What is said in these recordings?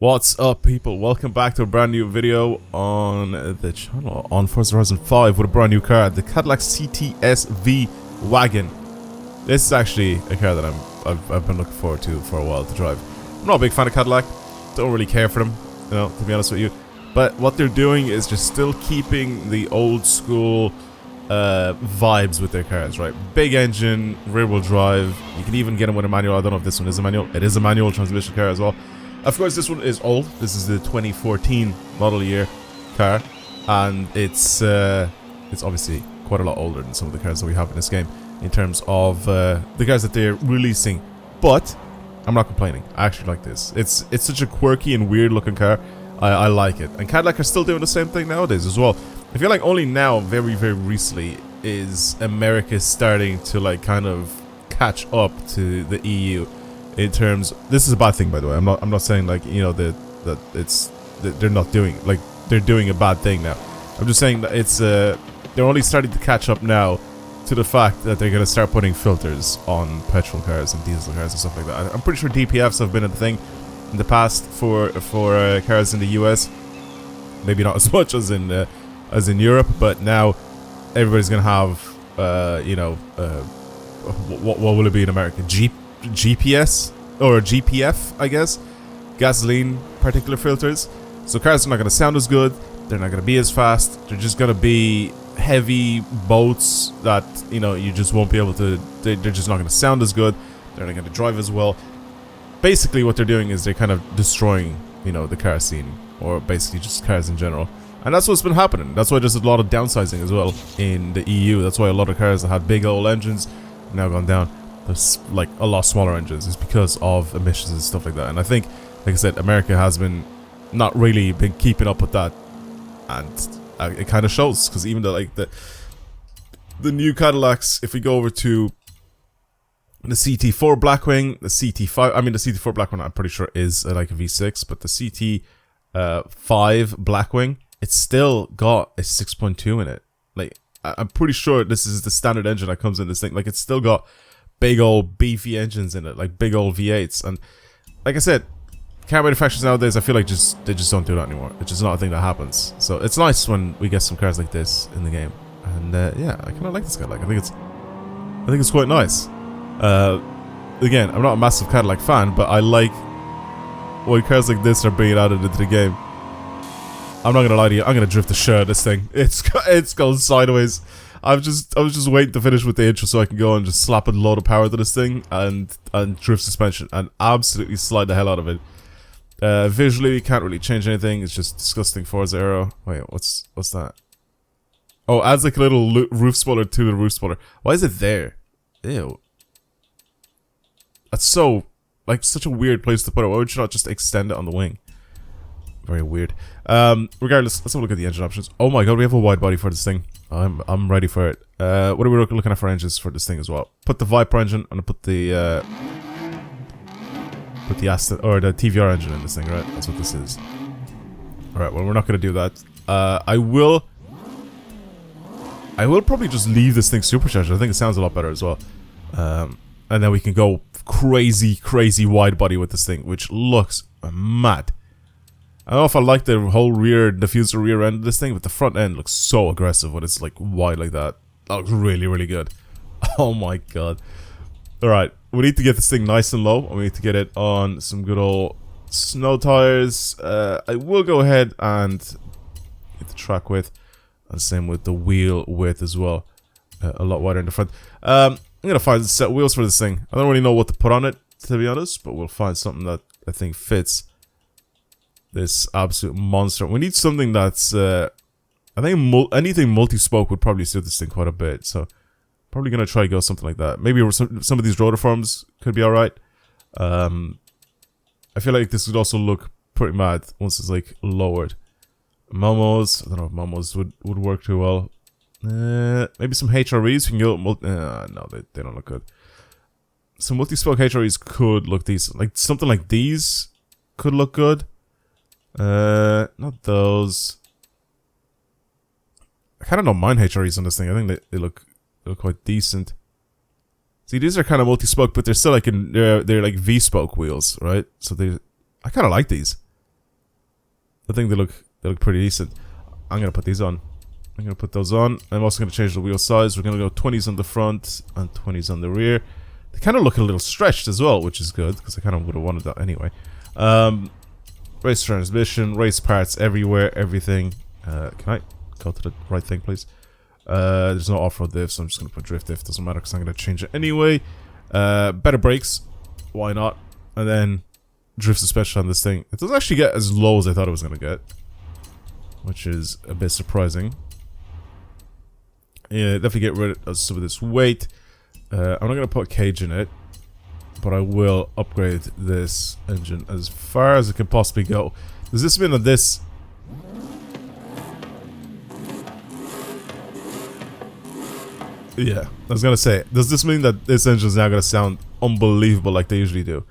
What's up, people? Welcome back to a brand new video on the channel on Forza Horizon 5 with a brand new car, the Cadillac CTS-V Wagon. This is actually a car that I've been looking forward to for a while to drive. I'm not a big fan of Cadillac, don't really care for them, you know, to be honest with you. But what they're doing is just still keeping the old school vibes with their cars, right? Big engine, rear wheel drive. You can even get them with a manual. I don't know if this one is a manual. It is a manual transmission car as well. Of course, this one is old. This is the 2014 model year car, and it's obviously quite a lot older than some of the cars that we have in this game in terms of the cars that they're releasing. But I'm not complaining. I actually like this. It's such a quirky and weird looking car. I like it. And Cadillac are still doing the same thing nowadays as well. I feel like only now, very recently, is America starting to like kind of catch up to the EU. In terms, this is a bad thing, by the way. I'm not saying like, you know, that they're not doing, like, they're doing a bad thing now. I'm just saying that it's they're only starting to catch up now to the fact that they're gonna start putting filters on petrol cars and diesel cars and stuff like that. I'm pretty sure DPFs have been a thing in the past for cars in the US. Maybe not as much as in Europe, but now everybody's gonna have you know, what will it be in America? GPS or GPF, I guess, gasoline particulate filters. So cars are not going to sound as good, they're not going to be as fast, they're just going to be heavy boats that, you know, you just won't be able to, they're just not going to sound as good, they're not going to drive as well. Basically what they're doing is they're kind of destroying, you know, the car scene, or basically just cars in general. And that's what's been happening. That's why there's a lot of downsizing as well in the EU. That's why a lot of cars that had big old engines have now gone down. There's like a lot smaller engines. It's because of emissions and stuff like that. And I think, like I said, America has been not really been keeping up with that, and it kind of shows, because even the new Cadillacs, if we go over to the CT4 Blackwing, the CT5, I mean the CT4 Blackwing I'm pretty sure is like a V6, but the CT5 Blackwing, it's still got a 6.2 in it. Like, I'm pretty sure this is the standard engine that comes in this thing. Like, it's still got big old beefy engines in it, like big old V8s. And like I said, car manufacturers nowadays, I feel like they just don't do that anymore. It's just not a thing that happens. So it's nice when we get some cars like this in the game. And yeah, I kind of like this Cadillac. I think it's quite nice. Again, I'm not a massive Cadillac fan, but I like when cars like this are being added into the game. I'm not gonna lie to you, I'm gonna drift the shit out of this thing. It's going sideways. I was just waiting to finish with the intro so I can go and just slap a load of power to this thing and drift suspension and absolutely slide the hell out of it. Visually, you can't really change anything. It's just disgusting Forza arrow. Wait, what's that? Oh, adds like a little roof spoiler to the roof spoiler. Why is it there? Ew. That's so, like, such a weird place to put it. Why would you not just extend it on the wing? Very weird. Regardless, let's have a look at the engine options. Oh my god, we have a wide body for this thing. I'm ready for it. What are we looking at for engines for this thing as well? Put the Viper engine and put the Aston or the TVR engine in this thing, right? That's what this is. All right. Well, we're not gonna do that. I will probably just leave this thing supercharged. I think it sounds a lot better as well. And then we can go crazy wide body with this thing, which looks mad. I don't know if I like the whole diffuser rear end of this thing, but the front end looks so aggressive when it's like wide like that. That looks really good. Oh my god. Alright, we need to get this thing nice and low, and we need to get it on some good old snow tires. I will go ahead and get the track width, and same with the wheel width as well. A lot wider in the front. I'm gonna find set wheels for this thing. I don't really know what to put on it, to be honest, but we'll find something that I think fits this absolute monster. We need something that's I think anything multi-spoke would probably suit this thing quite a bit, so probably gonna try to go something like that. Maybe some of these rotiforms could be alright. I feel like this would also look pretty mad once it's like lowered. Momos, I don't know if Momos would work too well. Maybe some HREs. We can go no, they don't look good. Some multi-spoke HREs could look decent. Like something like these could look good. Not those. I kind of don't mind HREs on this thing. I think they look quite decent. See, these are kind of multi-spoke, but they're still like they're like V-spoke wheels, right? So I kind of like these. I think they look pretty decent. I'm gonna put these on. I'm gonna put those on. I'm also gonna change the wheel size. We're gonna go 20s on the front and 20s on the rear. They kind of look a little stretched as well, which is good because I kind of would have wanted that anyway. Race transmission, race parts everywhere, everything. Can I go to the right thing, please? There's no off-road diff, so I'm just gonna put drift diff. Doesn't matter because I'm gonna change it anyway. Better brakes, why not? And then drift suspension on this thing. It doesn't actually get as low as I thought it was gonna get, which is a bit surprising. Yeah, definitely get rid of some of this weight. I'm not going to put a cage in it, but I will upgrade this engine as far as it can possibly go. Does this mean that this... Yeah, I was going to say, does this mean that this engine is now going to sound unbelievable like they usually do?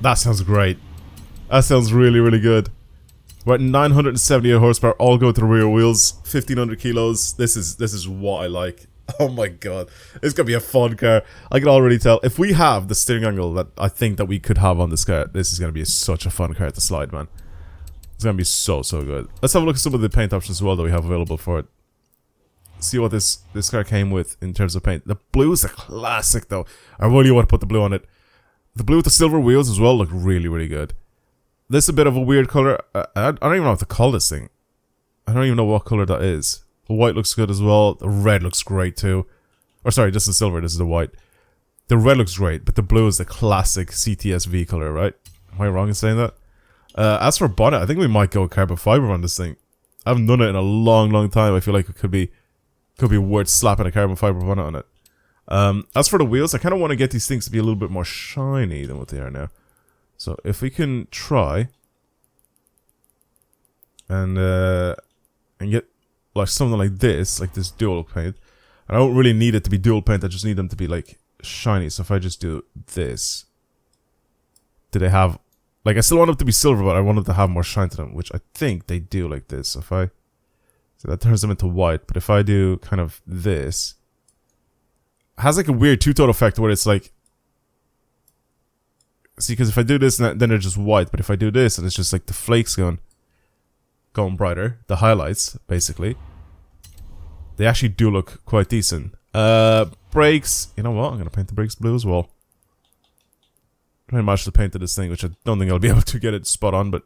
That sounds great. That sounds really, really good. We're at 978 horsepower, all go to the rear wheels, 1500 kilos. This is what I like. Oh my god. It's gonna be a fun car. I can already tell. If we have the steering angle that I think that we could have on this car, this is gonna be such a fun car to slide, man. It's gonna be so good. Let's have a look at some of the paint options as well that we have available for it. See what this car came with in terms of paint. The blue is a classic though. I really want to put the blue on it. The blue with the silver wheels as well look really, really good. This is a bit of a weird color. I don't even know what to call this thing. I don't even know what color that is. The white looks good as well. The red looks great too. Or sorry, this is silver, this is the white. The red looks great, but the blue is the classic CTSV color, right? Am I wrong in saying that? As for bonnet, I think we might go carbon fiber on this thing. I haven't done it in a long time. I feel like it could be worth slapping a carbon fiber bonnet on it. As for the wheels, I kind of want to get these things to be a little bit more shiny than what they are now. So if we can try and get like something like this dual paint. I don't really need it to be dual paint, I just need them to be like shiny. So if I just do this, do they have, like, I still want them to be silver, but I want them to have more shine to them, which I think they do like this. So if I, so that turns them into white, but if I do kind of this, it has like a weird two-tone effect where it's like, see, because if I do this, then they're just white. But if I do this, and it's just like the flakes going brighter, the highlights, basically. They actually do look quite decent. Brakes, you know what? I'm going to paint the brakes blue as well. Try and match the paint of this thing, which I don't think I'll be able to get it spot on, but...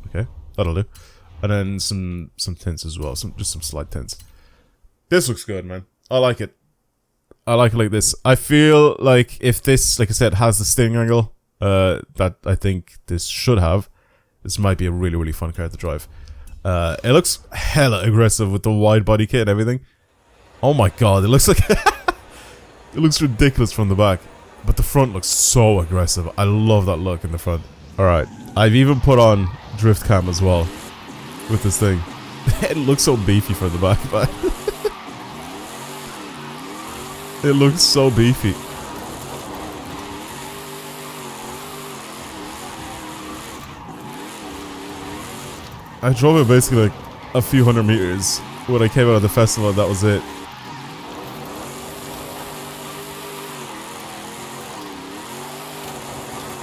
okay, that'll do. And then some tints as well, just some slight tints. This looks good, man. I like it. I like it like this. I feel like if this, like I said, has the steering angle that I think this should have, this might be a really, really fun car to drive. It looks hella aggressive with the wide body kit and everything. Oh my god, it looks like... it looks ridiculous from the back. But the front looks so aggressive. I love that look in the front. Alright, I've even put on drift cam as well with this thing. It looks so beefy from the back, but... it looks so beefy. I drove it basically like a few hundred meters when I came out of the festival, and that was it.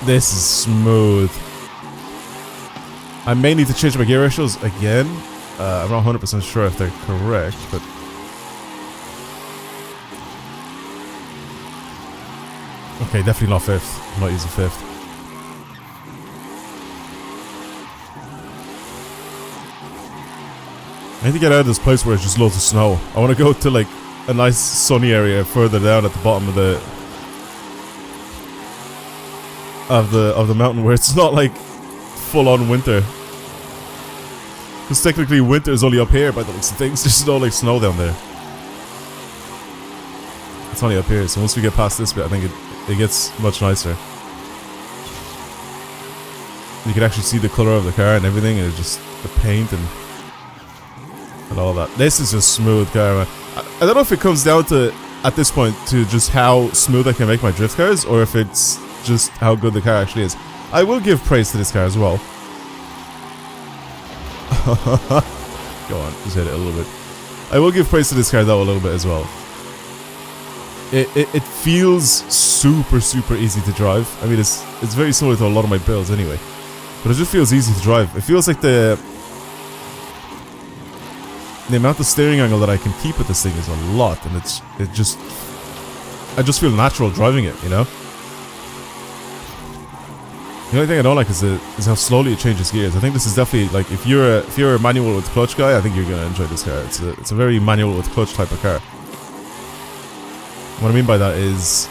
This is smooth. I may need to change my gear ratios again. I'm not 100% sure if they're correct, but... okay, definitely not 5th. I'm not using 5th. I need to get out of this place where it's just loads of snow. I want to go to like a nice sunny area further down at the bottom of the mountain where it's not like full on winter. Because technically winter is only up here by the looks of things. There's no like snow down there. It's only up here, so once we get past this bit, I think it gets much nicer. You can actually see the color of the car and everything, and it's just the paint and all that. This is just smooth car, man. I don't know if it comes down to, at this point, to just how smooth I can make my drift cars, or if it's just how good the car actually is. I will give praise to this car as well. Go on, just hit it a little bit. I will give praise to this car though a little bit as well. it feels super easy to drive. I mean, it's very similar to a lot of my builds anyway, but it just feels easy to drive. It feels like the amount of steering angle that I can keep with this thing is a lot, and I just feel natural driving it, you know? The only thing I don't like is how slowly it changes gears. I think this is definitely, like, if you're a manual with clutch guy, I think you're gonna enjoy this car. It's a very manual with clutch type of car. What I mean by that is,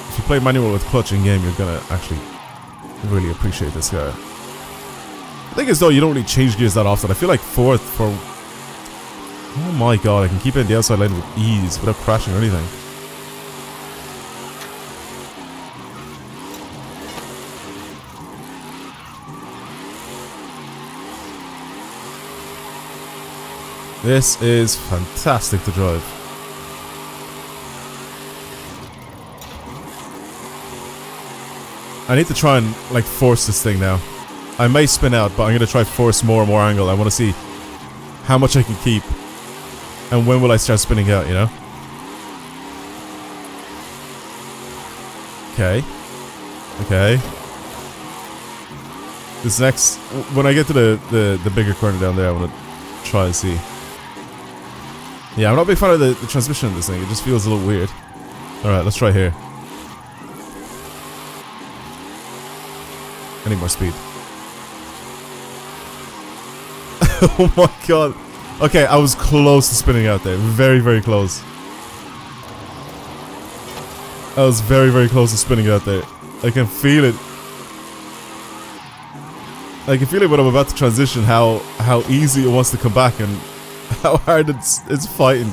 if you play manual with clutch in game, you're gonna actually really appreciate this car. The thing is though, you don't really change gears that often. I feel like fourth for... Oh my god, I can keep it in the outside lane with ease without crashing or anything. This is fantastic to drive. I need to try and, like, force this thing now. I may spin out, but I'm going to try force more and more angle. I want to see how much I can keep. And when will I start spinning out, you know? Okay. Okay. This next... When I get to the bigger corner down there, I want to try and see. Yeah, I'm not a big fan of the transmission of this thing. It just feels a little weird. Alright, let's try here. I need more speed. Oh my god. Okay, I was close to spinning out there. Very close. I was very close to spinning out there. I can feel it. I can feel it when I'm about to transition, how easy it wants to come back and how hard it's fighting.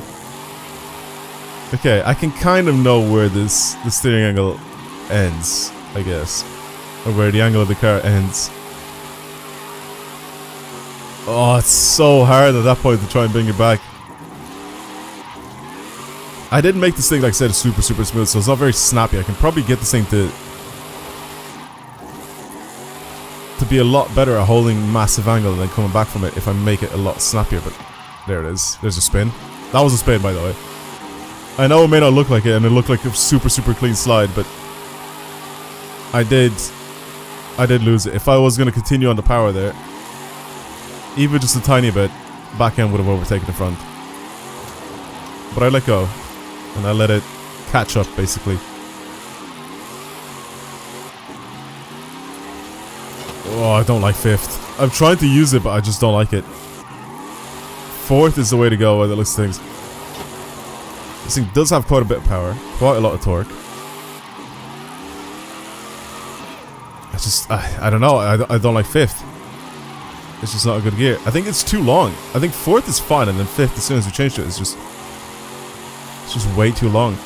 Okay, I can kind of know where the steering angle ends, I guess. Or where the angle of the car ends. Oh, it's so hard at that point to try and bring it back. I didn't make this thing, like I said, super smooth, so it's not very snappy. I can probably get this thing to be a lot better at holding massive angle and then coming back from it if I make it a lot snappier, but there it is. There's a spin. That was a spin, by the way. I know it may not look like it, and it looked like a super clean slide, but I did lose it. If I was going to continue on the power there, even just a tiny bit, back end would have overtaken the front. But I let go, and I let it catch up, basically. Oh, I don't like fifth. I'm trying to use it, but I just don't like it. Fourth is the way to go by the looks of things. This thing does have quite a bit of power, quite a lot of torque. I don't know, I don't like fifth. It's just not a good gear. I think it's too long. I think fourth is fine, and then fifth, as soon as we change to it, it's just way too long.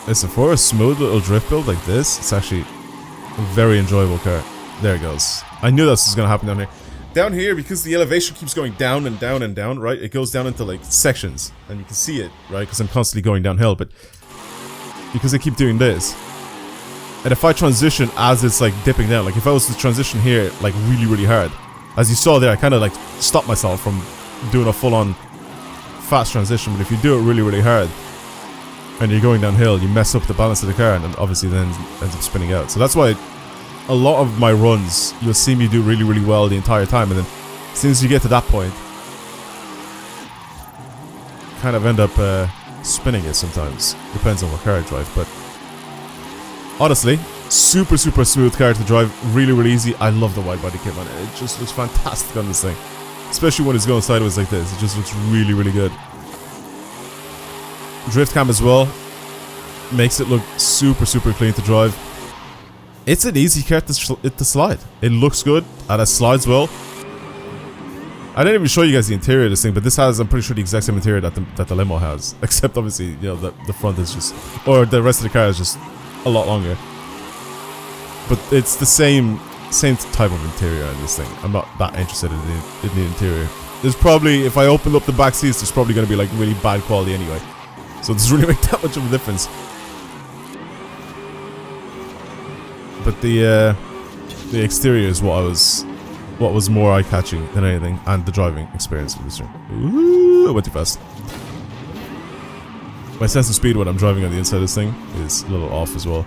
Listen, for a smooth little drift build like this, it's actually a very enjoyable car. There it goes. I knew this was going to happen down here. Down here, because the elevation keeps going down and down and down, right? It goes down into, like, sections. And you can see it, right? Because I'm constantly going downhill, but because I keep doing this. And if I transition as it's, like, dipping down, like, if I was to transition here, like, really hard, as you saw there, I kind of, like, stopped myself from doing a full-on fast transition. But if you do it really hard, and you're going downhill, you mess up the balance of the car, and then obviously then ends up spinning out. So that's why a lot of my runs, you'll see me do really well the entire time, and then as soon as you get to that point, kind of end up spinning it sometimes. Depends on what car I drive, but honestly, super smooth car to drive, really easy. I love the Widebody kit, man. It just looks fantastic on this thing, especially when it's going sideways like this. It just looks really good. Drift cam as well makes it look super clean to drive. It's an easy car to slide. It looks good and it slides well. I didn't even show you guys the interior of this thing, but this has, I'm pretty sure, the exact same interior that the limo has, except obviously, you know, the front is just, or the rest of the car is just a lot longer. But it's the same type of interior in this thing. I'm not that interested in the interior. There's probably, if I opened up the back seats, there's probably going to be like really bad quality anyway. So it doesn't really make that much of a difference. But the exterior is what I was what was more eye-catching than anything, and the driving experience of this thing. Ooh, I went too fast. My sense of speed when I'm driving on the inside of this thing is a little off as well.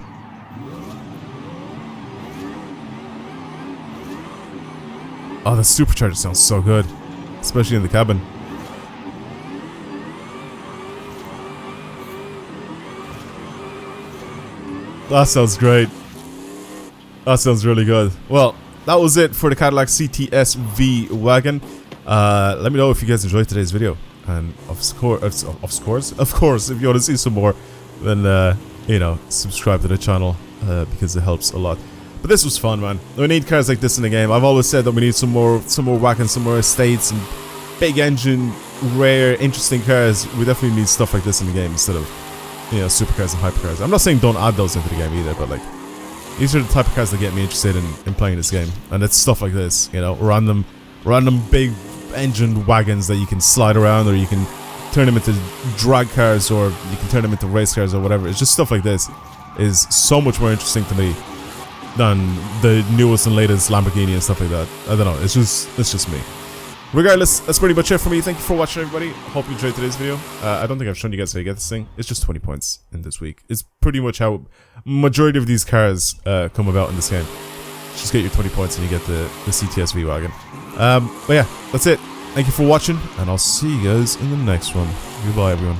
Oh, the supercharger sounds so good, especially in the cabin. That sounds great. That sounds really good. Well, that was it for the Cadillac CTS V Wagon. Let me know if you guys enjoyed today's video. And of course, if you want to see some more, then you know, subscribe to the channel because it helps a lot. But this was fun, man. We need cars like this in the game. I've always said that we need some more wagons, some more estates, and big engine, rare, interesting cars. We definitely need stuff like this in the game instead of, you know, supercars and hypercars. I'm not saying don't add those into the game either, but like, these are the type of cars that get me interested in playing this game. And it's stuff like this, you know, random big engine wagons that you can slide around, or you can turn them into drag cars, or you can turn them into race cars or whatever. It's just stuff like this is so much more interesting to me than the newest and latest Lamborghini and stuff like that. I don't know, it's just me. Regardless, that's pretty much it for me. Thank you for watching, everybody. Hope you enjoyed today's video. I don't think I've shown you guys how to get this thing. It's just 20 points in this week. It's pretty much how majority of these cars come about in this game. Just get your 20 points and you get the CTS V Wagon. But yeah, that's it. Thank you for watching, and I'll see you guys in the next one. Goodbye, everyone.